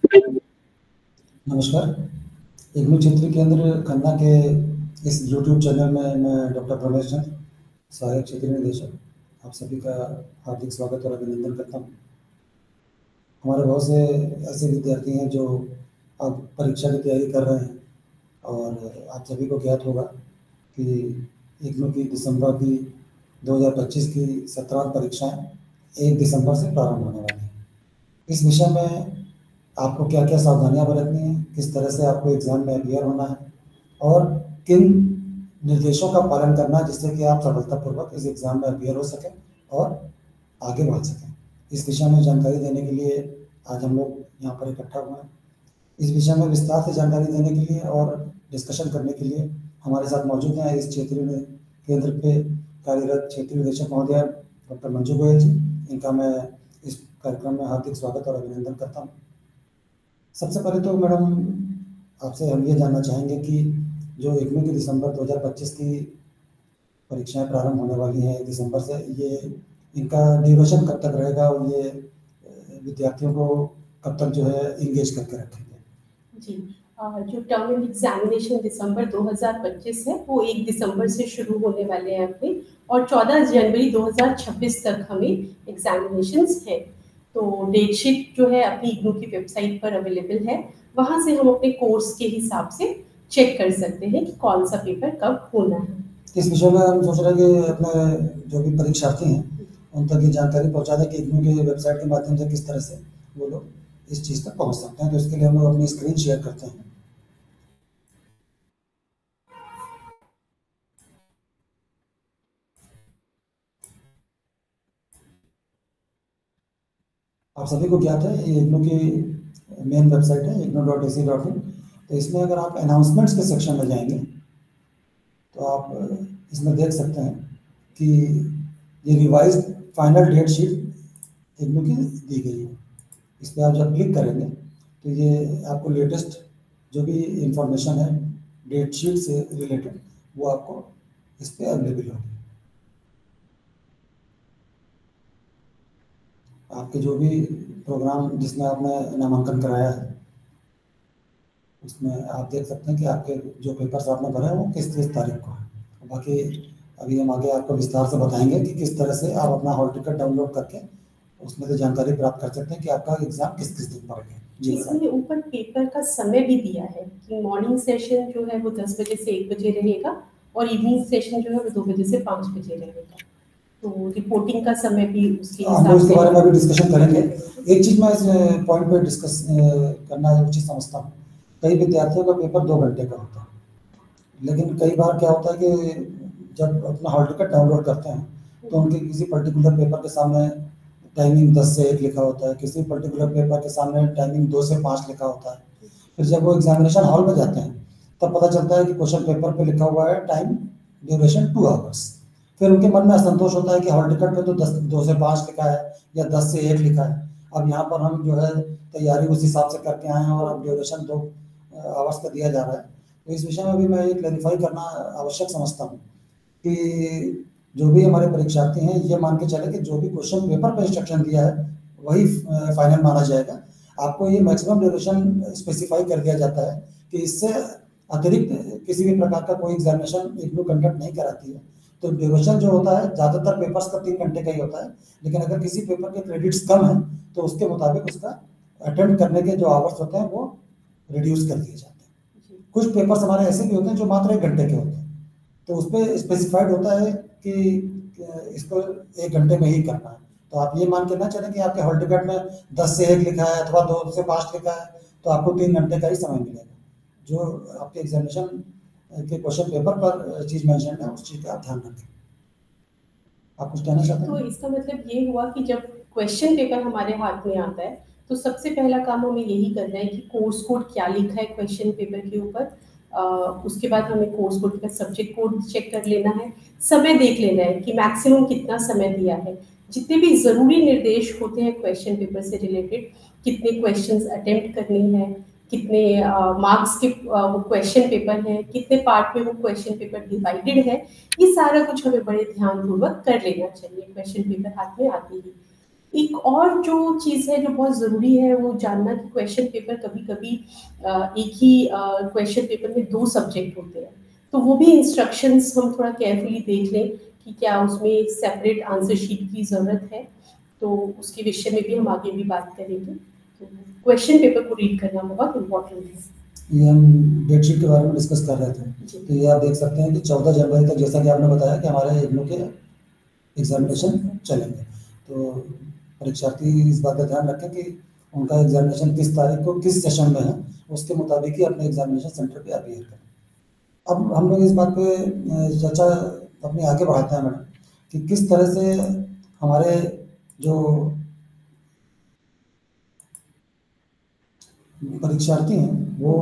नमस्कार। इग्नू क्षेत्रीय केंद्र खन्ना के इस यूट्यूब चैनल में मैं डॉक्टर प्रमेश चंद, सहायक क्षेत्रीय निदेशक, आप सभी का हार्दिक स्वागत और अभिनंदन करता हूँ। हमारे बहुत से ऐसे विद्यार्थी हैं जो अब परीक्षा की तैयारी कर रहे हैं और आप सभी को ज्ञात होगा कि इग्नू की दिसंबर की 2025 की 17 परीक्षाएं 1 दिसंबर से प्रारंभ होने वाली हैं। इस विषय में आपको क्या-क्या सावधानियाँ बरतनी हैं, किस तरह से आपको एग्ज़ाम में अपीयर होना है और किन निर्देशों का पालन करना है जिससे कि आप सफलतापूर्वक इस एग्ज़ाम में अपीयर हो सकें और आगे बढ़ सकें। इस विषय में जानकारी देने के लिए आज हम लोग यहाँ पर इकट्ठा हुए हैं। इस विषय में विस्तार से जानकारी देने के लिए और डिस्कशन करने के लिए हमारे साथ मौजूद हैं इस क्षेत्रीय केंद्र पे कार्यरत क्षेत्रीय निदेशक महोदय डॉक्टर मंजू गोयल जी। इनका मैं इस कार्यक्रम में हार्दिक स्वागत और अभिनंदन करता हूँ। सबसे पहले तो मैडम आपसे हम ये जानना चाहेंगे कि जो इग्नू की दिसंबर 2025 की परीक्षाएं प्रारंभ होने वाली हैं 1 दिसंबर से, ये इनका ड्यूरेशन कब तक रहेगा और ये विद्यार्थियों को कब तक जो है इंगेज करके रखेंगे? जी, जो टर्म एग्जामिनेशन दिसंबर 2025 है वो 1 दिसंबर से शुरू होने वाले हैं अपने, और 14 जनवरी 2026 तक हमें एग्जामिनेशंस है। तो डेट शीट जो है अपनी इग्नू की वेबसाइट पर अवेलेबल है, वहाँ से हम अपने कोर्स के हिसाब से चेक कर सकते हैं कि कौन सा पेपर कब होना है। इस विषय में हम सोच रहे हैं कि अपने जो भी परीक्षार्थी हैं उन तक ये जानकारी पहुँचा दें कि इग्नू की वेबसाइट के माध्यम से किस तरह से वो लोग इस चीज़ तक पहुँच सकते हैं। तो इसके लिए हम लोग अपनी स्क्रीन शेयर करते हैं। आप सभी को ज्ञात है ये इग्नू की मेन वेबसाइट है ignou.ac.in। तो इसमें अगर आप अनाउंसमेंट्स के सेक्शन में जाएंगे तो आप इसमें देख सकते हैं कि ये revised final date sheet IGNOU की दी गई है। इस पर आप जब क्लिक करेंगे तो ये आपको लेटेस्ट जो भी इंफॉर्मेशन है डेट शीट से रिलेटेड वो आपको इस पर अवेलेबल होगी। आपके जो भी प्रोग्राम जिसमें आपने नामांकन कराया है उसमें आप देख सकते हैं कि आपके जो पेपर्स आपने भरे हैं वो किस तारीख को है। बाकी अभी हम आगे आपको विस्तार से बताएंगे कि किस तरह से आप अपना हॉल टिकट डाउनलोड करके उसमें से जानकारी प्राप्त कर सकते हैं कि आपका एग्जाम किस दिन पड़ेगा। जी, इसमें ऊपर पेपर का समय भी दिया है कि मॉर्निंग सेशन जो है वो 10 बजे से 1 बजे रहेगा और इवनिंग सेशन जो है वो 2 बजे से 5 बजे रहेगा। तो रिपोर्टिंग का समय भी उसके हिसाब से उसके बारे में भी डिस्कशन करेंगे। एक चीज़ मैं इस पॉइंट पे डिस्कस करना उचित समझता हूँ। कई विद्यार्थियों का पेपर 2 घंटे का होता है, लेकिन कई बार क्या होता है कि जब अपना हॉल टिकट डाउनलोड करते हैं तो उनके किसी पर्टिकुलर पेपर के सामने टाइमिंग 10 से 1 लिखा होता है, किसी पर्टिकुलर पेपर के सामने टाइमिंग 2 से 5 लिखा होता है। फिर जब वो एग्जामिनेशन हॉल में जाते हैं तब पता चलता है कि क्वेश्चन पेपर पे लिखा हुआ है टाइम ड्यूरेशन 2 आवर्स। फिर उनके मन में असंतोष होता है कि हॉल टिकट पे तो 2 से 5 लिखा है या 10 से 1 लिखा है। अब यहाँ पर हम जो है तैयारी उस हिसाब से करके आए हैं और अब ड्यूरेशन 2 आवर्स का दिया जा रहा है। तो इस विषय में भी मैं ये क्लैरिफाई करना आवश्यक समझता हूँ कि जो भी हमारे परीक्षार्थी हैं ये मान के चले कि जो भी क्वेश्चन पेपर पर इंस्ट्रक्शन दिया है वही फाइनल माना जाएगा। आपको ये मैक्सिमम ड्यूरेशन स्पेसिफाई कर दिया जाता है कि इससे अतिरिक्त किसी भी प्रकार का कोई एग्जामिनेशन इग्नू कंडक्ट नहीं कराती है। तो ड्यूरेशन जो होता है ज़्यादातर पेपर्स का 3 घंटे का ही होता है, लेकिन अगर किसी पेपर के क्रेडिट्स कम हैं तो उसके मुताबिक उसका अटेम्प्ट करने के जो आवर्स होते हैं वो रिड्यूस कर दिए जाते हैं। कुछ पेपर्स हमारे ऐसे भी होते हैं जो मात्र 1 घंटे के होते हैं, तो उस पर स्पेसिफाइड होता है कि इसको 1 घंटे में ही करना है। तो आप ये मान के ना चलें कि आपके हॉल टिकट में 10 से 1 लिखा है अथवा 2 से 5 लिखा है तो आपको 3 घंटे का ही समय मिलेगा। जो आपके एग्जामिनेशन के क्वेश्चन पेपर पर चीज़ मेंशन है उस चीज़ का आप ध्यान रखें। आप कुछ कहना चाहते हैं? तो इसका मतलब ये हुआ कि जब क्वेश्चन पेपर हमारे हाथ में आता है तो सबसे पहला काम हमें यही करना है कि कोर्स कोड क्या लिखा है क्वेश्चन पेपर के ऊपर। उसके बाद हमें कोर्स कोड का सब्जेक्ट कोड चेक कर लेना है, समय देख लेना है कि मैक्सिमम कितना समय दिया है, जितने भी ज़रूरी निर्देश होते हैं क्वेश्चन पेपर से रिलेटेड, कितने क्वेश्चंस अटेम्प्ट करने हैं, कितने मार्क्स के वो क्वेश्चन पेपर हैं, कितने पार्ट में वो क्वेश्चन पेपर डिवाइडेड है, ये सारा कुछ हमें बड़े ध्यानपूर्वक कर लेना चाहिए क्वेश्चन पेपर हाथ में आते ही। एक और जो चीज़ है जो बहुत ज़रूरी है वो जानना कि क्वेश्चन पेपर कभी कभी एक ही क्वेश्चन पेपर में 2 सब्जेक्ट होते हैं, तो वो भी इंस्ट्रक्शंस हम थोड़ा केयरफुली देख लें कि क्या उसमें सेपरेट आंसर शीट की ज़रूरत है, तो उसके विषय में भी हम आगे भी बात करेंगे। तो क्वेश्चन पेपर को रीड करना बहुत इम्पोर्टेंट है। ये हम डेटशीट के बारे में डिस्कस कर रहे थे, तो ये आप देख सकते हैं कि 14 जनवरी तक, जैसा कि आपने बताया, कि हमारे इग्नू के एग्जामिनेशन चलेंगे। तो परीक्षार्थी इस बात का ध्यान रखें कि उनका एग्जामिनेशन किस तारीख को किस सेशन में है, उसके मुताबिक ही अपने एग्जामिनेशन सेंटर पे अपीयर करें। अब हम लोग इस बात पे चर्चा अपनी आगे बढ़ाते हैं मैडम, कि किस तरह से हमारे जो परीक्षार्थी हैं वो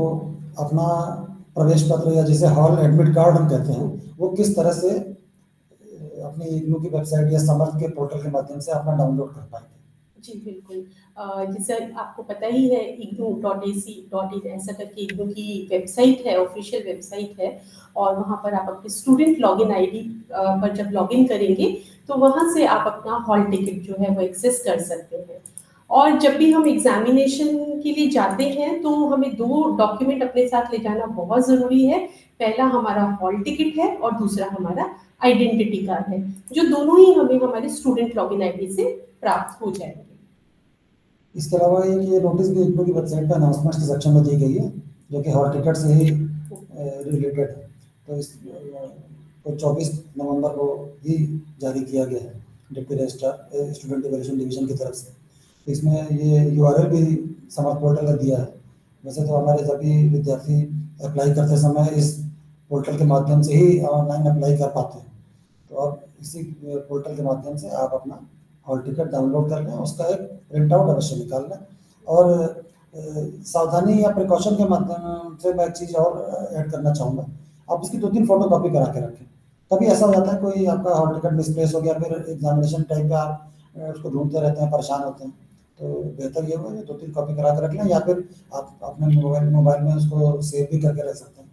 अपना प्रवेश पत्र, या जिसे हॉल एडमिट कार्ड हम कहते हैं, वो किस तरह से अपनी इग्नू की वेबसाइट या समर्थ के पोर्टल के माध्यम से अपना डाउनलोड कर पाएंगे। जी बिल्कुल, जैसे आपको पता ही है ignu.ac.in ऐसा करके इग्नू की वेबसाइट है, ऑफिशियल वेबसाइट है, और वहाँ पर आप अपने स्टूडेंट लॉगिन आईडी पर जब लॉगिन करेंगे तो वहाँ से आप अपना हॉल टिकट जो है वो एक्सेस कर सकते हैं। और जब भी हम एग्जामिनेशन के लिए जाते हैं तो हमें 2 डॉक्यूमेंट अपने साथ ले जाना बहुत ज़रूरी है। पहला हमारा हॉल टिकट है और दूसरा हमारा आइडेंटिटी कार्ड है, जो दोनों ही हमें हमारे स्टूडेंट लॉगिन आईडी से प्राप्त हो जाएंगे। इसके अलावा ये नोटिस भी इग्नू की वेबसाइट पर अनाउंसमेंट्स के सेक्शन में दी गई है, जो कि हॉल टिकट से ही रिलेटेड है। तो इस को 24 नवंबर को ही जारी किया गया है deputy registrar student evaluation division की तरफ से। तो इसमें ये यूआरएल भी समर्थ पोर्टल का दिया है। वैसे तो हमारे सभी विद्यार्थी अप्लाई करते समय इस पोर्टल के माध्यम से ही ऑनलाइन अप्लाई कर पाते हैं, तो अब इसी पोर्टल के माध्यम से आप अपना हॉल टिकट डाउनलोड कर लें, उसका एक प्रिंट आउट अवश्य निकाल लें। और सावधानी या प्रिकॉशन के माध्यम से मैं एक चीज़ और ऐड करना चाहूँगा, आप उसकी 2-3 फोटो कॉपी करा के रखें। कभी ऐसा हो जाता है कोई आपका हॉल टिकट मिसप्लेस हो गया, फिर एग्जामिनेशन टाइम पे आप उसको ढूंढते रहते हैं, परेशान होते हैं, तो बेहतर ये होगा कि 2-3 कॉपी करा के रख लें, या फिर आप अपने मोबाइल में उसको सेव भी करके रख सकते हैं।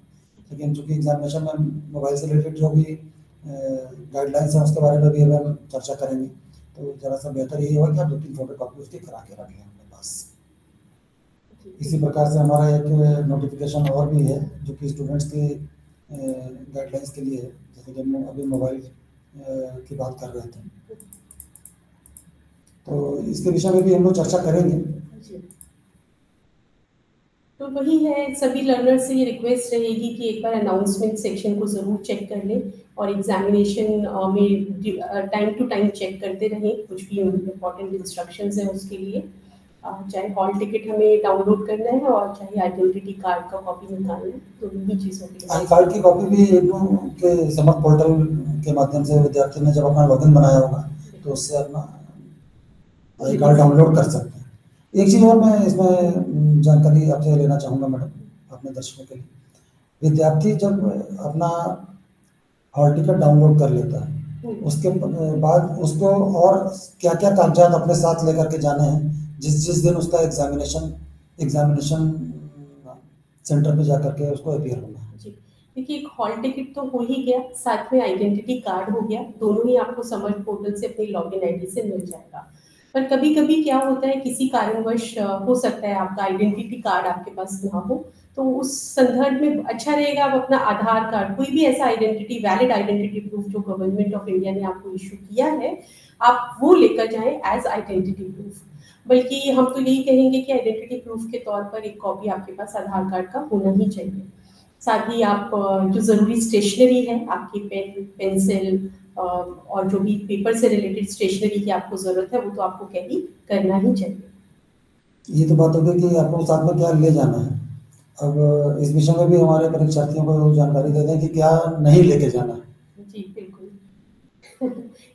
लेकिन चूँकि एग्जामिनेशन में मोबाइल से रिलेटेड जो भी गाइडलाइंस हैं उसके बारे में भी हम चर्चा करेंगे, तो ज़रा सा बेहतर यही होगा कि आप 2-3 फोटो कॉपी उसकी करा के रख लें अपने पास। इसी प्रकार से हमारा एक नोटिफिकेशन और भी है जो कि स्टूडेंट्स की गाइडलाइंस के लिए है, जैसे कि हम अभी मोबाइल की बात कर रहे थे, तो इसके विषय में भी हम लोग चर्चा करेंगे। तो वही है, सभी लर्नर्स से ये रिक्वेस्ट रहेगी कि एक बार अनाउंसमेंट सेक्शन को ज़रूर चेक कर लें, और एग्जामिनेशन में टाइम टू टाइम चेक करते रहें कुछ भी इम्पोर्टेंट इंस्ट्रक्शंस हैं उसके लिए। चाहे हॉल टिकट हमें डाउनलोड करना है और चाहे आइडेंटिटी कार्ड का कॉपी निकालना है, तो इन्हीं चीज़ों के लिए। आई कार्ड की कॉपी भी इग्नू के समर्थ पोर्टल के माध्यम से विद्यार्थी ने जब अपना लॉगिन बनाया होगा तो उससे अपना आई कार्ड डाउनलोड कर सकते हैं। एक चीज़ और मैं इसमें जानकारी आपसे लेना चाहूँगा मैडम, अपने दर्शकों के लिए, विद्यार्थी जब अपना हॉल टिकट डाउनलोड कर लेता है उसके बाद उसको और क्या क्या कागजात अपने साथ लेकर के जाने हैं जिस दिन उसका एग्जामिनेशन सेंटर पे जाकर के उसको अपीयर होना है। जी देखिए, एक हॉल टिकट तो हो ही गया, साथ में आइडेंटिटी कार्ड हो गया, दोनों ही आपको समर्थ पोर्टल से अपनी लॉगिन आईडी से मिल जाएगा। पर कभी कभी क्या होता है, किसी कारणवश हो सकता है आपका आइडेंटिटी कार्ड आपके पास ना हो, तो उस संदर्भ में अच्छा रहेगा आप अपना आधार कार्ड, कोई भी ऐसा आइडेंटिटी वैलिड आइडेंटिटी प्रूफ जो गवर्नमेंट ऑफ इंडिया ने आपको इशू किया है, आप वो लेकर जाएं एज आइडेंटिटी प्रूफ। बल्कि हम तो यही कहेंगे कि आइडेंटिटी प्रूफ के तौर पर एक कॉपी आपके पास आधार कार्ड का होना ही चाहिए। साथ ही आप जो ज़रूरी स्टेशनरी है, आपकी पेन, पेंसिल और जो भी पेपर से रिलेटेड स्टेशनरी की आपको ज़रूरत है, वो तो आपको कैरी करना ही चाहिए। ये तो बात हो गई कि आपको साथ में क्या ले जाना है। अब इस विषय में भी हमारे परीक्षार्थियों को जानकारी दे दें कि क्या नहीं लेके जाना है। जी बिल्कुल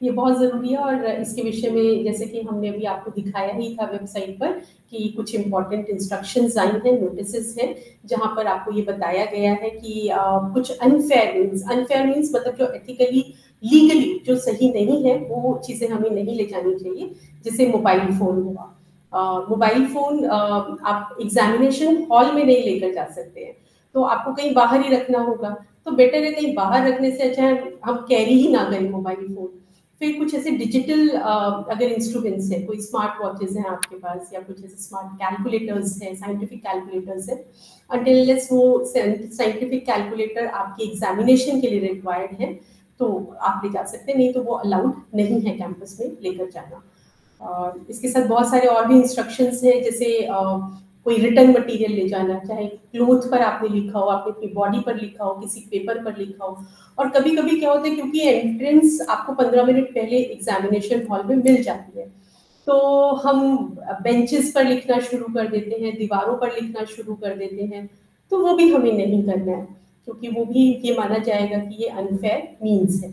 ये बहुत ज़रूरी है, और इसके विषय में जैसे कि हमने अभी आपको दिखाया ही था वेबसाइट पर कि कुछ इम्पॉर्टेंट इंस्ट्रक्शंस आई हैं, नोटिसेस हैं, जहां पर आपको ये बताया गया है कि कुछ अनफेयर मीन्स मतलब जो एथिकली लीगली जो सही नहीं है वो चीज़ें हमें नहीं ले जानी चाहिए। जैसे मोबाइल फ़ोन हुआ, मोबाइल फ़ोन आप एग्जामिनेशन हॉल में नहीं लेकर जा सकते हैं, तो आपको कहीं बाहर ही रखना होगा, तो बेटर है कहीं बाहर रखने से अच्छा है हम कैरी ही ना करें मोबाइल फ़ोन। फिर कुछ ऐसे डिजिटल अगर इंस्ट्रूमेंट्स हैं, कोई स्मार्ट वॉचेस हैं आपके पास या कुछ ऐसे स्मार्ट कैलकुलेटर्स हैं, साइंटिफिक कैलकुलेटर्स हैं, अनटिल वो साइंटिफिक कैलकुलेटर आपके एग्जामिनेशन के लिए रिक्वायर्ड है तो आप ले जा सकते हैं, नहीं तो वो अलाउड नहीं है कैंपस में लेकर जाना। इसके साथ बहुत सारे और भी इंस्ट्रक्शंस हैं, जैसे कोई रिटर्न मटेरियल ले जाना, चाहे क्लोथ पर आपने लिखा हो, आपने अपनी बॉडी पर लिखा हो, किसी पेपर पर लिखा हो। और कभी कभी क्या होता है, क्योंकि एंट्रेंस आपको 15 मिनट पहले एग्जामिनेशन हॉल में मिल जाती है, तो हम बेंचेस पर लिखना शुरू कर देते हैं, दीवारों पर लिखना शुरू कर देते हैं, तो वो भी हमें नहीं करना है, क्योंकि वो भी ये माना जाएगा कि ये अनफेयर मीन्स है।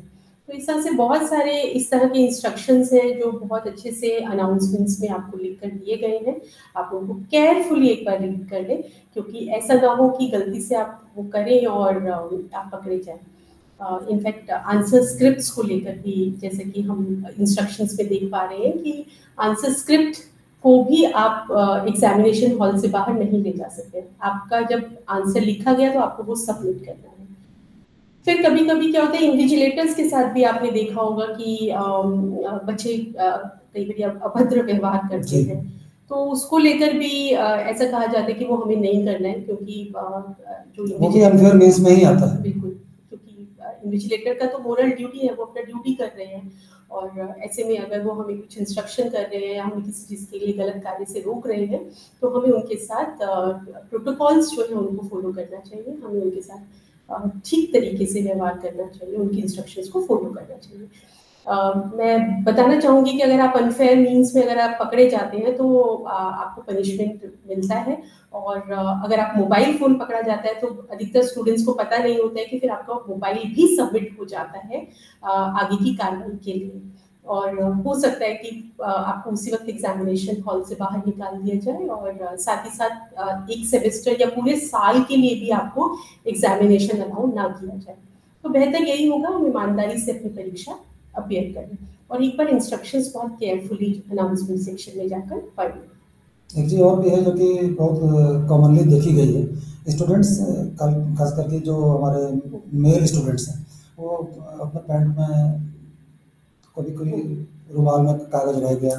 तो इस तरह से बहुत सारे इस तरह के इंस्ट्रक्शंस हैं जो बहुत अच्छे से अनाउंसमेंट्स में आपको लिख कर दिए गए हैं। आप उनको केयरफुली एक बार रीड कर लें, क्योंकि ऐसा ना हो कि गलती से आप वो करें और आप पकड़े जाएं। इनफैक्ट आंसर स्क्रिप्ट्स को लेकर भी, जैसे कि हम इंस्ट्रक्शंस में देख पा रहे हैं कि आंसर स्क्रिप्ट को भी आप एग्जामिनेशन हॉल से बाहर नहीं ले जा सकते। आपका जब आंसर लिखा गया तो आपको वो सबमिट करना है। फिर कभी कभी क्या होता है, इन्विजिलेटर्स के साथ भी आपने देखा होगा कि बच्चे कई बार अभद्र व्यवहार करते हैं, तो उसको लेकर भी ऐसा कहा जाता है कि वो हमें नहीं करना है, क्योंकि जो वो भी अनफेयर मींस में ही आता है। बिल्कुल, क्योंकि इन्विजिलेटर का तो मोरल ड्यूटी है, वो अपना ड्यूटी कर रहे हैं, और ऐसे में अगर वो हमें कुछ इंस्ट्रक्शन कर रहे हैं या हमें किसी चीज़ के लिए गलत कार्य से रोक रहे हैं, तो हमें उनके साथ प्रोटोकॉल्स जो है उनको फॉलो करना चाहिए, हमें उनके साथ ठीक तरीके से व्यवहार करना चाहिए, उनकी इंस्ट्रक्शंस को फॉलो करना चाहिए। मैं बताना चाहूँगी कि अगर आप अनफेयर मीन्स में अगर आप पकड़े जाते हैं तो आपको पनिशमेंट मिलता है, और अगर आप मोबाइल फ़ोन पकड़ा जाता है तो अधिकतर स्टूडेंट्स को पता नहीं होता है कि फिर आपका मोबाइल भी सबमिट हो जाता है आगे की कार्रवाई के लिए, और हो सकता है कि आपको उसी वक्त एग्जामिनेशन हॉल से बाहर निकाल दिया जाए, और साथ ही साथ एक सेमेस्टर या पूरे साल के लिए भी आपको एग्जामिनेशन अलाउ ना किया जाए। तो बेहतर यही होगा हम ईमानदारी से अपनी परीक्षा अपीयर करें, और एक बार इंस्ट्रक्शंस बहुत केयरफुली अनाउंसमेंट सेक्शन में जाकर पढ़ें। एक चीज़ और भी है जो कि बहुत कॉमनली देखी गई है, स्टूडेंट्स खास करके जो हमारे मेल स्टूडेंट्स हैं, वो अपने पैंट में कभी कोई रुमाल में कागज रह गया,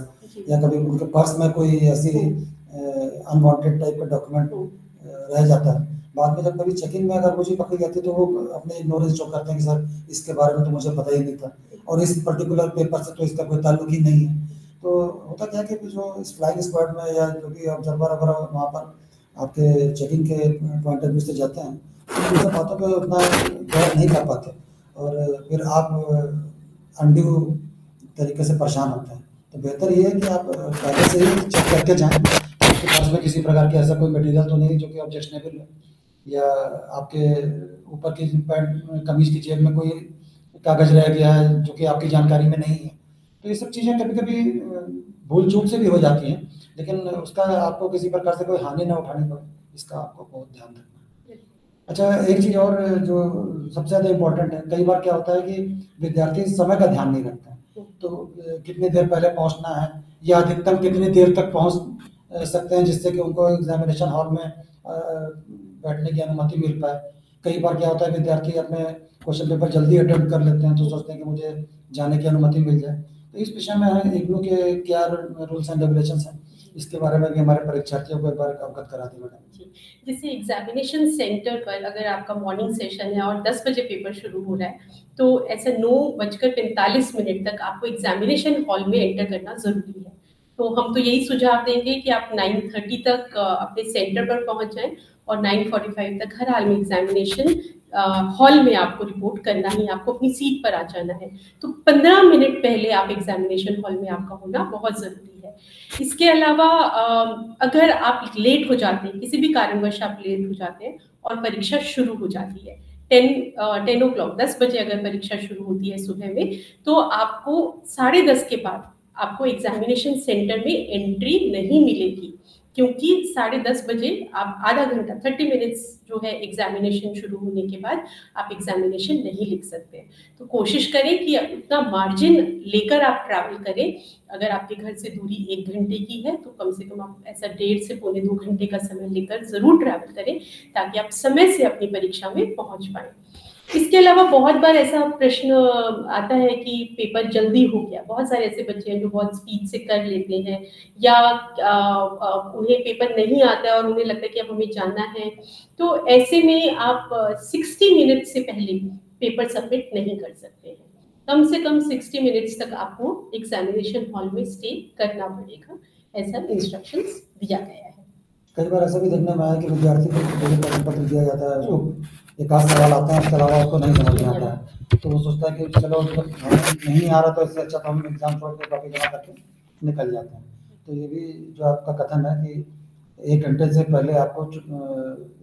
या कभी उनके पर्स में कोई ऐसी अनवांटेड टाइप का डॉक्यूमेंट रह जाता है। बाद में जब कभी चेकिंग में अगर मुझे पकड़ी जाती है तो वो अपने इग्नोरेंस शो करते हैं कि सर इसके बारे में तो मुझे पता ही नहीं था, और इस पर्टिकुलर पेपर से तो इसका कोई ताल्लुक ही नहीं है। तो होता क्या है कि जो इस फ्लाइंग स्क्वाड में या जो भी ऑब्जर्वर अगर वहाँ पर आपके चेकिंग के पॉइंट ऑफ व्यू से जाते हैं तो इन सब बातों पर उतना गौर नहीं कर पाते, और फिर आप अनड्यू तरीके से परेशान होते हैं। तो बेहतर ये है कि आप पहले से ही चेक करके जाएँ आपके पास में किसी प्रकार की ऐसा कोई मटेरियल तो नहीं जो कि ऑब्जेक्शनेबल है, या आपके ऊपर की पैंट कमीज की जेब में कोई कागज रह गया है जो कि आपकी जानकारी में नहीं है। तो ये सब चीज़ें कभी-कभी भूल चूक से भी हो जाती हैं, लेकिन उसका आपको किसी प्रकार से कोई हानि ना उठानी पड़े, इसका आपको बहुत ध्यान रखना है। अच्छा, एक चीज़ और जो सबसे ज़्यादा इम्पोर्टेंट है, कई बार क्या होता है कि विद्यार्थी समय का ध्यान नहीं रखता है, तो कितनी देर पहले पहुँचना है या अधिकतम कितनी देर तक पहुँच सकते हैं जिससे कि उनको एग्जामिनेशन हॉल में बैठने की अनुमति मिल पाए। कई बार क्या होता है, विद्यार्थी अपने क्वेश्चन पेपर जल्दी अटेम्प्ट कर लेते हैं तो सोचते हैं कि मुझे जाने की अनुमति मिल जाए। तो इस विषय में इग्नू के क्या रूल्स एंड रेगुलेशंस हैं, इसके बारे में भी हमारे परीक्षार्थियों को एक बार अवगत करा दें मैडम। जैसे एग्जामिनेशन सेंटर पर अगर आपका मॉर्निंग सेशन है और 10 बजे पेपर शुरू हो रहा है, तो ऐसे 9:45 तक आपको एग्जामिनेशन हॉल में एंटर करना ज़रूरी है। तो हम तो यही सुझाव देंगे कि आप 9:30 तक अपने सेंटर पर पहुंच जाएं, और 9:45 तक हर हाल में एग्जामिनेशन हॉल में आपको रिपोर्ट करना ही, आपको अपनी सीट पर आ जाना है। तो 15 मिनट पहले आप एग्जामिनेशन हॉल में आपका होना बहुत ज़रूरी है। इसके अलावा अगर आप लेट हो जाते हैं, किसी भी कारणवश आप लेट हो जाते हैं और परीक्षा शुरू हो जाती है 10 o'clock 10 बजे अगर परीक्षा शुरू होती है सुबह में, तो आपको 10:30 के बाद आपको एग्जामिनेशन सेंटर में एंट्री नहीं मिलेगी, क्योंकि 10:30 बजे आप आधा घंटा 30 मिनट्स जो है एग्जामिनेशन शुरू होने के बाद आप एग्जामिनेशन नहीं लिख सकते। तो कोशिश करें कि उतना मार्जिन लेकर आप ट्रैवल करें। अगर आपके घर से दूरी 1 घंटे की है तो कम से कम आप ऐसा 1.5 से पौने 2 घंटे का समय लेकर ज़रूर ट्रैवल करें, ताकि आप समय से अपनी परीक्षा में पहुंच पाएँ। इसके अलावा बहुत बार ऐसा प्रश्न आता है कि पेपर जल्दी हो गया। बहुत सारे ऐसे बच्चे हैं जो बहुत स्पीड से कर लेते हैं, या उन्हें पेपर नहीं आता है और उन्हें लगता है कि अब हमें जाना है। तो ऐसे में आप 60 मिनट से पहले पेपर सबमिट नहीं कर सकते हैं। कम से कम 60 मिनट्स तक आपको एग्जामिनेशन हॉल में स्टे करना पड़ेगा, ऐसा इंस्ट्रक्शंस दिया गया है। कई बार ऐसा भी देखने में आया कि विद्यार्थी को जो प्रश्न पत्र दिया जाता है उसको एक आध सवाल आता है, उसके अलावा उसको नहीं समझ में आता है, तो वो सोचता है कि चलो जब हमें नहीं आ रहा तो इससे अच्छा तो हम एग्जाम छोड़ के कॉपी जमा करके निकल जाते हैं। तो ये भी जो आपका कथन है कि 1 घंटे से पहले आपको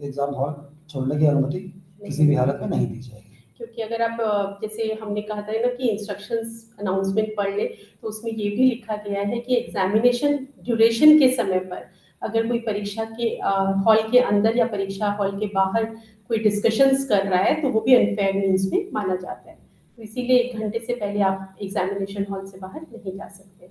एग्जाम हॉल छोड़ने की अनुमति किसी भी हालत में नहीं दी जाएगी। क्योंकि अगर आप जैसे हमने कहा था ना कि इंस्ट्रक्शंस अनाउंसमेंट पढ़ ले, तो उसमें ये भी लिखा गया है कि एग्जामिनेशन ड्यूरेशन के समय पर अगर कोई परीक्षा के हॉल के अंदर या परीक्षा हॉल के बाहर कोई डिस्कशंस कर रहा है तो वो भी अनफेयर मीन्स में माना जाता है। तो इसीलिए 1 घंटे से पहले आप एग्जामिनेशन हॉल से बाहर नहीं जा सकते।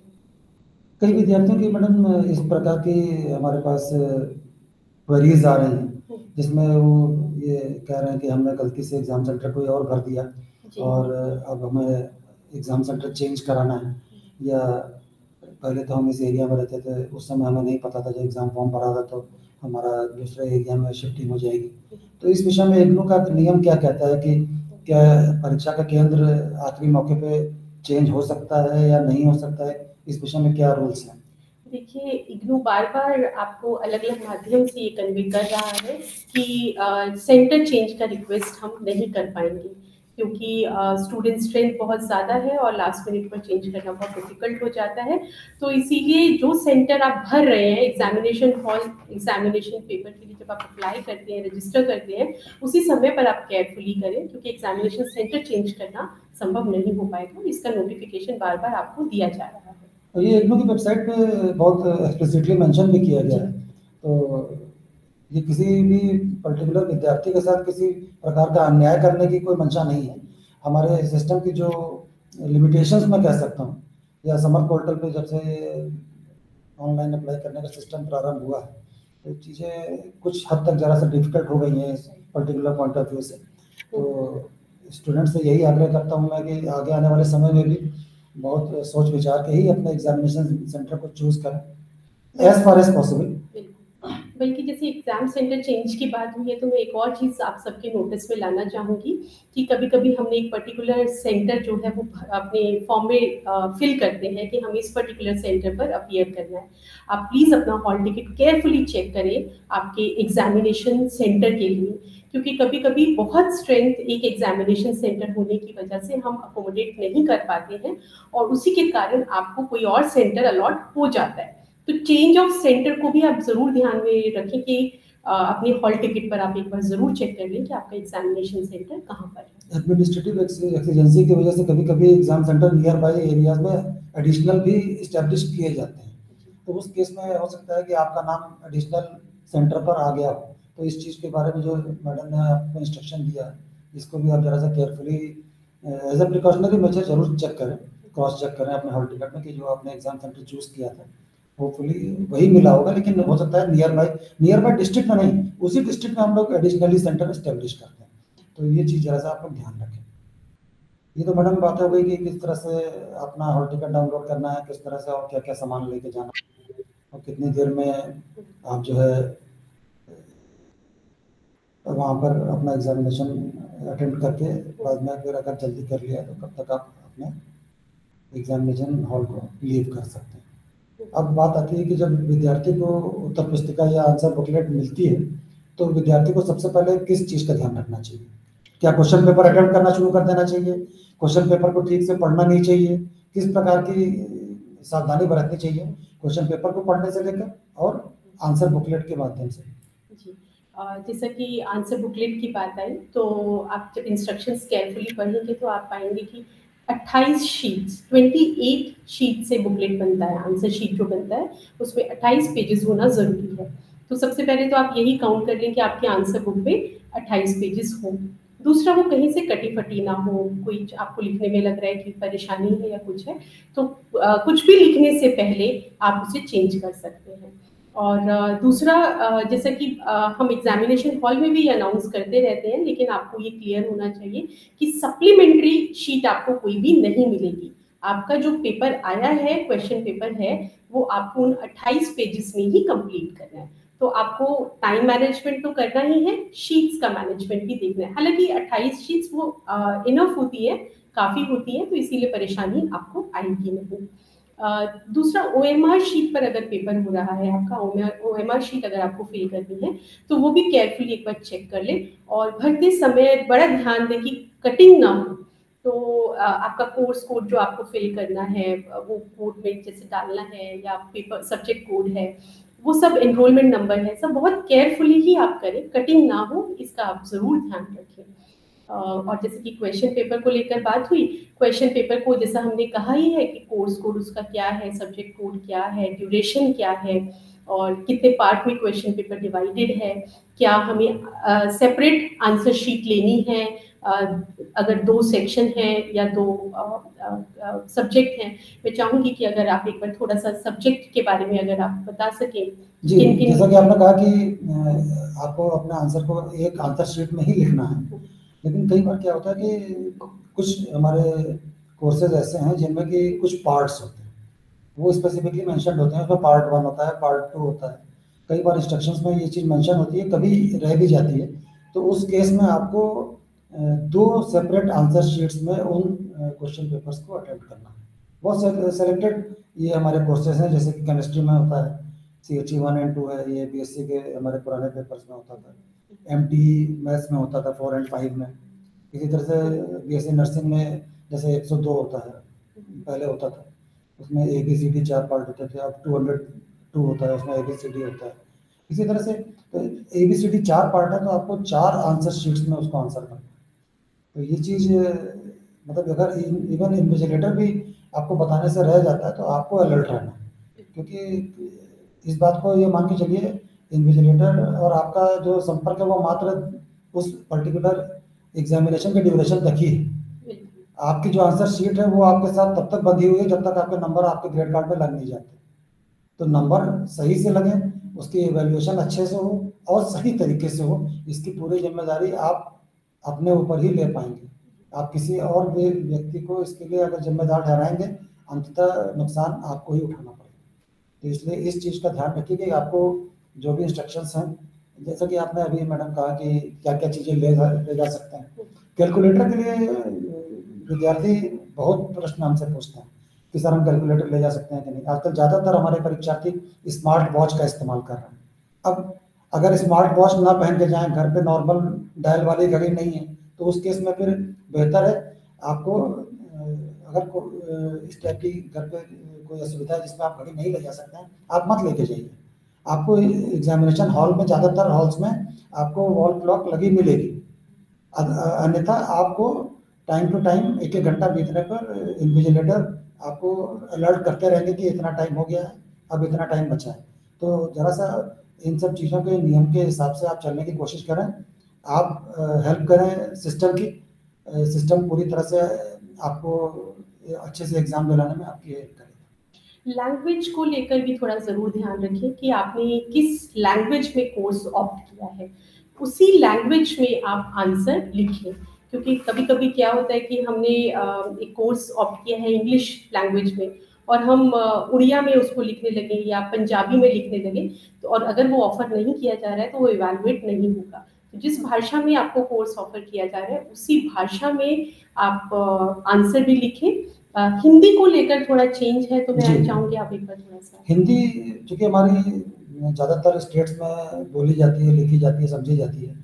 कई विद्यार्थियों की मैडम इस प्रकार की हमारे पास क्वेरीज आ रही हैं जिसमें वो ये कह रहे हैं कि हमने गलती से एग्जाम सेंटर कोई और भर दिया और अब हमें एग्जाम सेंटर चेंज कराना है, या पहले तो हम इस एरिया में रहते थे, उस समय हमें नहीं पता था जब एग्जाम फॉर्म भरा था तो हमारा दूसरे एरिया में शिफ्टिंग हो जाएगी। तो इस विषय में इग्नू का नियम क्या कहता है कि क्या परीक्षा का केंद्र आखिरी मौके पे चेंज हो सकता है या नहीं हो सकता है, इस विषय में क्या रूल्स हैं? देखिए, इग्नू बार-बार आपको अलग-अलग माध्यम से ये कन्वे कर रहा है कि सेंटर चेंज का रिक्वेस्ट हम नहीं कर पाएँगे, क्योंकि स्टूडेंट स्ट्रेंथ बहुत ज़्यादा है और लास्ट मिनट पर चेंज करना बहुत डिफ़िकल्ट हो जाता है। तो इसीलिए जो सेंटर आप भर रहे हैं एग्ज़ामिनेशन हॉल, एग्ज़ामिनेशन पेपर के लिए जब आप अप्लाई करते हैं, रजिस्टर करते हैं, उसी समय पर आप केयरफुली करें, क्योंकि एग्ज़ामिनेशन सेंटर चेंज करना संभव नहीं हो पाएगा। इसका नोटिफ़िकेशन बार-बार आपको दिया जा रहा है। और ये इग्नू की वेबसाइट पे बहुत एक्सप्लिसिटली मेंशन भी किया गया है। तो ये किसी भी पर्टिकुलर विद्यार्थी के साथ किसी प्रकार का अन्याय करने की कोई मंशा नहीं है। हमारे सिस्टम की जो लिमिटेशंस मैं कह सकता हूँ, या समर पोर्टल पे जब से ऑनलाइन अप्लाई करने का सिस्टम प्रारंभ हुआ है तो चीज़ें कुछ हद तक ज़रा सा डिफिकल्ट हो गई हैं इस पर्टिकुलर पॉइंट ऑफ व्यू से। तो स्टूडेंट से यही आग्रह करता हूँ मैं कि आगे आने वाले समय में भी बहुत सोच विचार के ही अपने एग्जामिनेशन सेंटर को चूज करें एज फार एज पॉसिबल। बल्कि जैसे एग्जाम सेंटर चेंज की बात हुई है तो मैं एक और चीज़ आप सबके नोटिस में लाना चाहूँगी कि कभी-कभी हमने एक पर्टिकुलर सेंटर जो है वो अपने फॉर्म में फिल करते हैं कि हमें इस पर्टिकुलर सेंटर पर अपीयर करना है। आप प्लीज़ अपना हॉल टिकट केयरफुली चेक करें आपके एग्जामिनेशन सेंटर के लिए, क्योंकि कभी-कभी बहुत स्ट्रेंथ एक एग्जामिनेशन सेंटर होने की वजह से हम अकोमोडेट नहीं कर पाते हैं और उसी के कारण आपको कोई और सेंटर अलॉट हो जाता है। तो चेंज ऑफ सेंटर को भी आप ज़रूर ध्यान में रखें कि अपने हॉल टिकट पर आप एक बार ज़रूर चेक कर लें कि आपका एग्जामिनेशन सेंटर कहाँ पर है। एडमिनिस्ट्रेटिव एक्सीजेंसी की वजह से कभी-कभी exam centre near by areas में एडिशनल भी इस्टेब्लिश किए जाते हैं, तो उस केस में हो सकता है कि आपका नाम एडिशनल सेंटर पर आ गया हो। तो इस चीज़ के बारे में जो मैडम ने आपको इंस्ट्रक्शन दिया इसको भी आप ज़रा सा carefully as a precautionary measure जरूर चेक करें, क्रॉस चेक करें अपने हॉल टिकट में कि जो आपने एग्जाम सेंटर चूज़ किया था होपफुली वही मिला होगा, लेकिन हो सकता है नियर बाय डिस्ट्रिक्ट में नहीं, उसी डिस्ट्रिक्ट में हम लोग एडिशनली सेंटर एस्टेब्लिश करते हैं। तो ये चीज़ जरा सा आप लोग ध्यान रखें। ये तो मैडम बात हो गई कि किस तरह से अपना हॉल टिकट डाउनलोड करना है, किस तरह से और क्या क्या सामान लेके जाना है और कितनी देर में आप जो है वहाँ पर अपना एग्जामिनेशन अटेम्प्ट करके बाद में फिर अगर जल्दी कर लिया तो कब तक आप अपने एग्जामिनेशन हॉल को लीव कर सकते हैं। अब बात आती है कि जब विद्यार्थी को उत्तर पुस्तिका या आंसर बुकलेट मिलती है तो विद्यार्थी को सबसे पहले किस चीज़ का ध्यान रखना चाहिए? क्या क्वेश्चन पेपर अटेम्प्ट करना शुरू कर देना चाहिए? क्वेश्चन पेपर को ठीक से पढ़ना नहीं चाहिए? किस प्रकार की सावधानी बरतनी चाहिए क्वेश्चन पेपर को पढ़ने से लेकर और आंसर बुकलेट के माध्यम से? जी, जैसा कि आंसर बुकलेट की बात आई तो आप जब इंस्ट्रक्शंस केयरफुली पढ़ेंगे तो आप पाएंगे कि 28 शीट्स 28 शीट से बुकलेट बनता है। आंसर शीट जो बनता है उसमें 28 पेजेस होना ज़रूरी है। तो सबसे पहले तो आप यही काउंट कर लें कि आपके आंसर बुक में 28 पेजेस हों। दूसरा, वो कहीं से कटी-फटी ना हो, कोई आपको लिखने में लग रहा है कि परेशानी है या कुछ है, तो कुछ भी लिखने से पहले आप उसे चेंज कर सकते हैं। और दूसरा जैसा कि हम एग्जामिनेशन हॉल में भी अनाउंस करते रहते हैं, लेकिन आपको ये क्लियर होना चाहिए कि सप्लीमेंट्री शीट आपको कोई भी नहीं मिलेगी। आपका जो पेपर आया है, क्वेश्चन पेपर है, वो आपको उन 28 पेजेस में ही कंप्लीट करना है। तो आपको टाइम मैनेजमेंट तो करना ही है, शीट्स का मैनेजमेंट भी देखना है। हालांकि 28 शीट्स वो इनफ होती है, काफ़ी होती है, तो इसीलिए परेशानी आपको आएगी नहीं। दूसरा, OMR शीट पर अगर पेपर हो रहा है आपका, OMR शीट अगर आपको फिल करनी है तो वो भी केयरफुली एक बार चेक कर ले, और भरते समय बड़ा ध्यान दें कि कटिंग ना हो। तो आपका कोर्स कोड जो आपको फिल करना है, वो कोड में जैसे डालना है, या पेपर सब्जेक्ट कोड है, वो सब एनरोलमेंट नंबर है, सब बहुत केयरफुली ही आप करें, कटिंग ना हो, इसका आप जरूर ध्यान रखें। और जैसे कि क्वेश्चन पेपर को लेकर बात हुई, क्वेश्चन पेपर को जैसा हमने कहा ही है कि कोर्स कोड उसका क्या है, सब्जेक्ट कोड क्या है, ड्यूरेशन क्या है, और कितने पार्ट में क्वेश्चन पेपर डिवाइडेड है, क्या हमें सेपरेट आंसर शीट लेनी है, अगर 2 सेक्शन हैं या 2 सब्जेक्ट हैं। मैं चाहूँगी कि अगर आप एक बार थोड़ा सा सब्जेक्ट के बारे में अगर आप बता सकें। जी, जैसा कि आपने कहा कि आपको अपने आंसर को एक आंसर शीट में ही लिखना है, लेकिन कई बार क्या होता है कि कुछ हमारे कोर्सेज ऐसे हैं जिनमें कि कुछ पार्ट्स होते हैं, वो स्पेसिफिकली मेंशन्ड होते हैं, उसमें पार्ट 1 होता है, पार्ट 2 होता है। कई बार इंस्ट्रक्शंस में ये चीज़ मेंशन होती है, कभी रह भी जाती है, तो उस केस में आपको 2 सेपरेट आंसर शीट्स में उन क्वेश्चन पेपर्स को अटेम्प्ट करना है। बहुत सेलेक्टेड ये हमारे कोर्सेज हैं, जैसे कि केमिस्ट्री में होता है, CHE 1 एंड 2 है, ये BSc के हमारे पुराने पेपर्स में होता था, MTE मैथ्स में होता था 4 एंड 5 में। इसी तरह से BSc नर्सिंग में जैसे 102 होता है, पहले होता था, उसमें ABCD 4 पार्ट होते थे, अब 202 होता है, उसमें ABCD होता है। इसी तरह से तो ABCD 4 पार्ट है, तो आपको 4 आंसर शीट्स में उसको आंसर करना है। तो ये चीज़ मतलब अगर इवन इन्विजिलेटर भी आपको बताने से रह जाता है तो आपको अलर्ट रहना है, क्योंकि इस बात को ये मान के चलिए, इन्विजिलेटर और आपका जो संपर्क है वो मात्र उस पर्टिकुलर एग्जामिनेशन के ड्यूरेशन तक ही है। आपकी जो आंसर शीट है वो आपके साथ तब तक बंधी हुई है जब तक आपके नंबर आपके ग्रेड कार्ड पे लग नहीं जाते। तो नंबर सही से लगे, उसकी एवेल्यूएशन अच्छे से हो और सही तरीके से हो, इसकी पूरी जिम्मेदारी आप अपने ऊपर ही ले पाएंगे। आप किसी और भी व्यक्ति को इसके लिए अगर जिम्मेदार ठहराएंगे, अंततः नुकसान आपको ही उठाना पड़ेगा। तो इसलिए इस चीज़ का ध्यान रखिए कि आपको जो भी इंस्ट्रक्शंस हैं, जैसा कि आपने अभी मैडम कहा कि क्या क्या चीज़ें ले जा सकते हैं। कैलकुलेटर के लिए विद्यार्थी बहुत प्रश्न हमसे पूछते हैं कि सर हम कैलकुलेटर ले जा सकते हैं कि नहीं। आजकल ज़्यादातर हमारे परीक्षार्थी स्मार्ट वॉच का इस्तेमाल कर रहे हैं। अब अगर स्मार्ट वॉच ना पहन के जाएं, घर पे नॉर्मल डायल वाली घड़ी नहीं है, तो उस केस में फिर बेहतर है आपको अगर इस टाइप की घर पे कोई असुविधा है जिसमें आप घड़ी नहीं ले जा सकते हैं, आप मत लेके जाइए। आपको एग्जामिनेशन हॉल में, ज़्यादातर हॉल्स में आपको वॉल क्लॉक लगी मिलेगी, अन्यथा आपको टाइम टू टाइम 1-1 घंटा बीतने पर इन्विजिलेटर आपको अलर्ट करते रहेंगे कि इतना टाइम हो गया है, अब इतना टाइम बचा है। तो ज़रा सा इन सब चीज़ों के नियम के हिसाब से आप चलने की कोशिश करें, आप हेल्प करें सिस्टम की, सिस्टम पूरी तरह से आपको अच्छे से एग्ज़ाम दिलाने में आपकी हेल्प करेगा। लैंग्वेज को लेकर भी थोड़ा ज़रूर ध्यान रखें कि आपने किस लैंग्वेज में कोर्स ऑप्ट किया है, उसी लैंग्वेज में आप आंसर लिखें। क्योंकि कभी कभी क्या होता है कि हमने एक कोर्स ऑप्ट किया है इंग्लिश लैंग्वेज में, और हम उड़िया में उसको लिखने लगे या पंजाबी में लिखने लगे, तो और अगर वो ऑफर नहीं किया जा रहा है तो वो इवैल्यूएट नहीं होगा। तो जिस भाषा में आपको कोर्स ऑफर किया जा रहा है उसी भाषा में आप आंसर भी लिखें। हिंदी को लेकर थोड़ा चेंज है, तो मैं चाहूँगी आप एक बार थोड़ा सा। हिंदी चूँकि हमारी ज़्यादातर स्टेट्स में बोली जाती है, लिखी जाती है, समझी जाती है,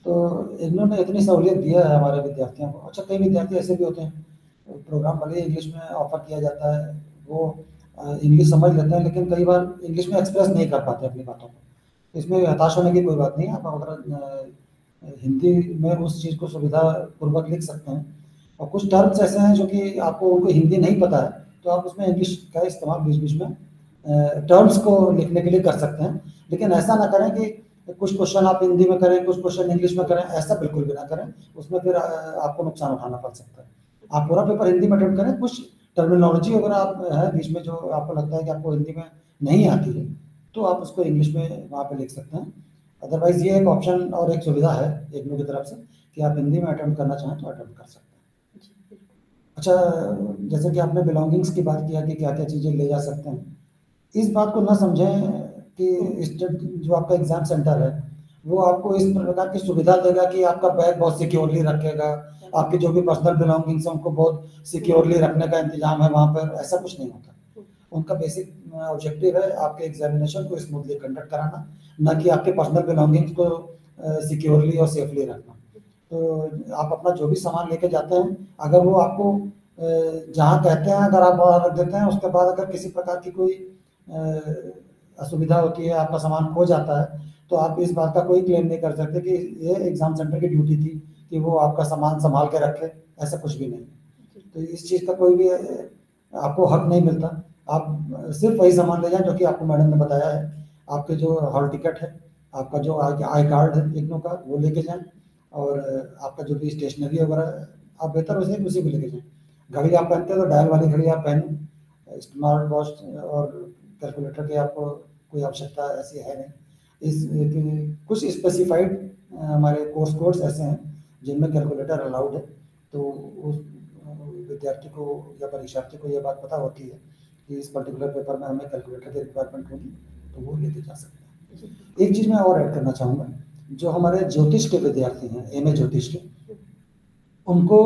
तो इन्होंने इतनी सहूलियत दिया है हमारे विद्यार्थियों को। अच्छा, कई विद्यार्थी ऐसे भी होते हैं, प्रोग्राम भले ही इंग्लिश में ऑफर किया जाता है, वो इंग्लिश समझ लेते हैं, लेकिन कई बार इंग्लिश में एक्सप्रेस नहीं कर पाते अपनी बातों को। इसमें हताश होने की कोई बात नहीं है। आप अगर हिंदी में उस चीज़ को सुविधापूर्वक लिख सकते हैं, और कुछ टर्म्स ऐसे हैं जो कि आपको उनको हिंदी नहीं पता है, तो आप उसमें इंग्लिश का इस्तेमाल बीच बीच में टर्म्स को लिखने के लिए कर सकते हैं। लेकिन ऐसा ना करें कि कुछ क्वेश्चन आप हिंदी में करें, कुछ क्वेश्चन इंग्लिश में करें, ऐसा बिल्कुल भी ना करें, उसमें फिर आपको नुकसान उठाना पड़ सकता है। आप पूरा पेपर हिंदी में अटेम्प्ट करें, कुछ टर्मिनोलॉजी वगैरह आप है बीच में जो आपको लगता है कि आपको हिंदी में नहीं आती है, तो आप उसको इंग्लिश में वहाँ पे लिख सकते हैं। अदरवाइज ये एक ऑप्शन और एक सुविधा है इग्नू की तरफ से कि आप हिंदी में अटेम्प्ट करना चाहें तो अटेम्प्ट कर सकते हैं। अच्छा, जैसे कि आपने बिलोंगिंग्स की बात किया कि क्या क्या चीज़ें ले जा सकते हैं, इस बात को ना समझें कि जो आपका एग्जाम सेंटर है वो आपको इस प्रकार की सुविधा देगा कि आपका बैग बहुत सिक्योरली रखेगा, आपके जो भी पर्सनल बिलोंगिंग्स हैं उनको बहुत सिक्योरली रखने का इंतजाम है वहाँ पर, ऐसा कुछ नहीं होता। उनका बेसिक ऑब्जेक्टिव है आपके एग्जामिनेशन को स्मूथली कंडक्ट कराना, ना कि आपके पर्सनल बिलोंगिंग्स को सिक्योरली और सेफली रखना। तो आप अपना जो भी सामान लेके जाते हैं, अगर वो आपको जहाँ कहते हैं अगर आप वहाँ रख देते हैं, उसके बाद अगर किसी प्रकार की कोई असुविधा होती है, आपका सामान खो जाता है, तो आप इस बात का कोई क्लेम नहीं कर सकते कि ये एग्जाम सेंटर की ड्यूटी थी कि वो आपका सामान संभाल के रखे, ऐसा कुछ भी नहीं। तो इस चीज़ का कोई भी आपको हक नहीं मिलता। आप सिर्फ वही सामान ले जाएं जो कि आपको मैडम ने बताया है। आपके जो हॉल टिकट है, आपका जो आई कार्ड है इग्नू का, वो लेके जाएं, और आपका जो भी स्टेशनरी वगैरह आप बेहतर वैसे उसी को लेके जाएं। घड़ी आप पहनते हैं तो डायल वाली घड़ी आप पहनें, स्मार्ट वॉच और कैलकुलेटर की आपको कोई आवश्यकता ऐसी है नहीं। इस कुछ स्पेसिफाइड हमारे कोर्स कोड्स ऐसे हैं जिनमें कैलकुलेटर अलाउड है, तो उस विद्यार्थी को या परीक्षार्थी को ये बात पता होती है कि इस पर्टिकुलर पेपर में हमें कैलकुलेटर की रिक्वायरमेंट होगी, तो वो लेके जा सकते हैं। एक चीज़ मैं और ऐड करना चाहूँगा, जो हमारे ज्योतिष के विद्यार्थी हैं, एमए ज्योतिष के, उनको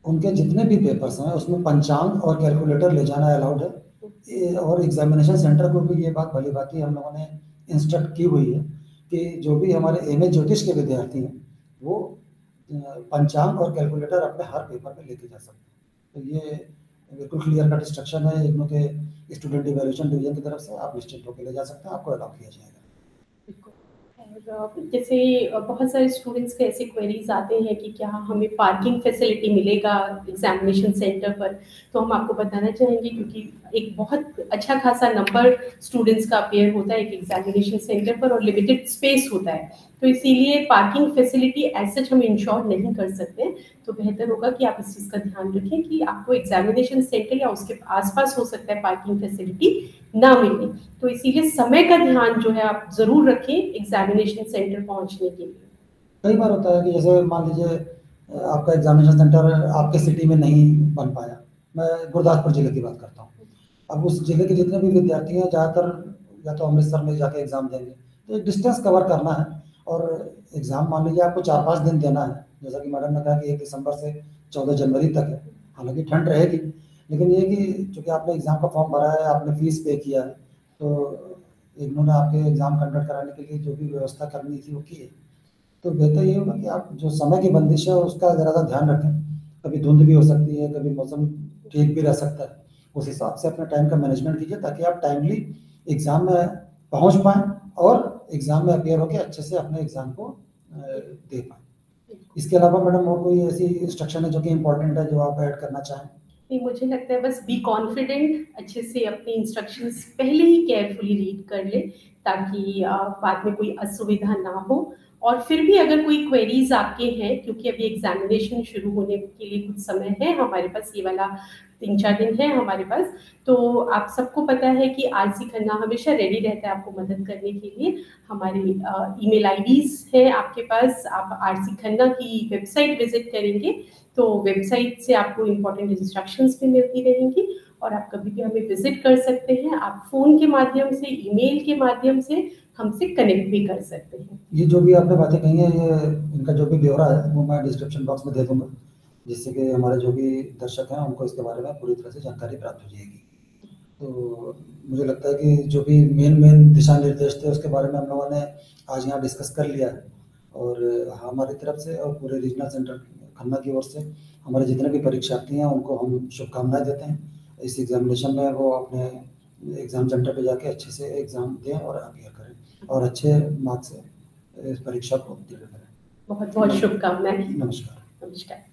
उनके जितने भी पेपर्स हैं उसमें पंचांग और कैलकुलेटर ले जाना अलाउड है। और एग्जामिनेशन सेंटर को भी ये बात भली भांति हम लोगों ने इंस्ट्रक्ट की हुई है कि जो भी हमारे एमए ज्योतिष के विद्यार्थी हैं वो पंचांग और कैलकुलेटर अपने हर पेपर में लेके जा सकते हैं। तो ये बिल्कुल क्लियर कट इंस्ट्रक्शन है इग्नू के स्टूडेंट इवैल्यूएशन डिवीजन की तरफ से, आप निश्चित होकर ले जा सकते हैं, आपको अलाउ किया जाएगा। और जैसे बहुत सारे स्टूडेंट्स के ऐसे क्वेरीज आते हैं कि क्या हमें पार्किंग फैसिलिटी मिलेगा एग्जामिनेशन सेंटर पर, तो हम आपको बताना चाहेंगे क्योंकि एक बहुत अच्छा खासा नंबर स्टूडेंट्स का अपेयर होता है एक एग्जामिनेशन सेंटर पर और लिमिटेड स्पेस होता है, तो इसीलिए पार्किंग फैसिलिटी एज सच हम इंश्योर नहीं कर सकते। तो बेहतर होगा कि आप इस चीज़ का ध्यान रखें कि आपको एग्जामिनेशन सेंटर या उसके आसपास हो सकता है पार्किंग फैसिलिटी ना मिले, तो इसीलिए समय का ध्यान जो है आप जरूर रखें एग्जामिनेशन सेंटर पहुंचने के लिए। कई बार होता है कि जैसे मान लीजिए आपका एग्जामिनेशन सेंटर आपके सिटी में नहीं बन पाया, मैं गुरदासपुर जिले की बात करता हूँ, अब उस जिले के जितने भी विद्यार्थी हैं ज़्यादातर या तो अमृतसर में जाके एग्ज़ाम देंगे, तो एक डिस्टेंस कवर करना है और एग्ज़ाम मान लीजिए आपको 4-5 दिन देना है, जैसा कि मैडम ने कहा कि 1 दिसंबर से 14 जनवरी तक है, हालांकि ठंड रहेगी, लेकिन ये कि चूँकि आपने एग्ज़ाम का फॉर्म भरा है, आपने फीस पे किया है, तो इन्होंने आपके एग्ज़ाम कंडक्ट कराने के लिए जो भी व्यवस्था करनी थी वो की है। तो बेहतर ये होगा कि आप जो समय की बंदिश है उसका ज़रा सा ध्यान रखें, कभी धुंध भी हो सकती है, कभी मौसम ठीक भी रह सकता है, उस हिसाब से अपने टाइम का मैनेजमेंट कीजिए ताकि आप टाइमली एग्ज़ाम में पहुंच पाएँ और एग्ज़ाम में अपीयर होकर अच्छे से अपने एग्ज़ाम को दे पाएँ। इसके अलावा मैडम और कोई ऐसी इंस्ट्रक्शन है जो कि इम्पोर्टेंट है जो आप ऐड करना चाहें? नहीं, मुझे लगता है बस बी कॉन्फिडेंट, अच्छे से अपने इंस्ट्रक्शंस पहले ही केयरफुली रीड कर ले ताकि बाद में कोई असुविधा ना हो। और फिर भी अगर कोई क्वेरीज आपके हैं, क्योंकि अभी एग्जामिनेशन शुरू होने के लिए कुछ समय है हमारे पास, ये वाला 3-4 दिन है हमारे पास, तो आप सबको पता है कि आरसी खन्ना हमेशा रेडी रहता है आपको मदद करने के लिए। हमारी ईमेल आईडीज है आपके पास, आप आरसी खन्ना की वेबसाइट विजिट करेंगे तो वेबसाइट से आपको इम्पोर्टेंट इंस्ट्रक्शंस भी मिलती रहेंगी और आप कभी भी हमें विजिट कर सकते हैं। आप फ़ोन के माध्यम से, ईमेल के माध्यम से हमसे कनेक्ट भी कर सकते हैं। ये जो भी आपने बातें कही हैं, ये इनका जो भी ब्यौरा है वो मैं डिस्क्रिप्शन बॉक्स में दे दूंगा, जिससे कि हमारे जो भी दर्शक हैं उनको इसके बारे में पूरी तरह से जानकारी प्राप्त हो जाएगी। तो मुझे लगता है कि जो भी मेन दिशा निर्देश थे उसके बारे में हम लोगों ने आज यहाँ डिस्कस कर लिया है, और हमारी तरफ से और पूरे रीजनल सेंटर खन्ना की ओर से हमारे जितने भी परीक्षार्थी हैं उनको हम शुभकामनाएं देते हैं। इस एग्जामिनेशन में वो अपने एग्ज़ाम सेंटर पे जाके अच्छे से एग्ज़ाम दें और अपीयर करें और अच्छे मार्क्स से इस परीक्षा को उत्तीर्ण करें। बहुत बहुत शुभकामनाएं। नमस्कार। नमस्कार।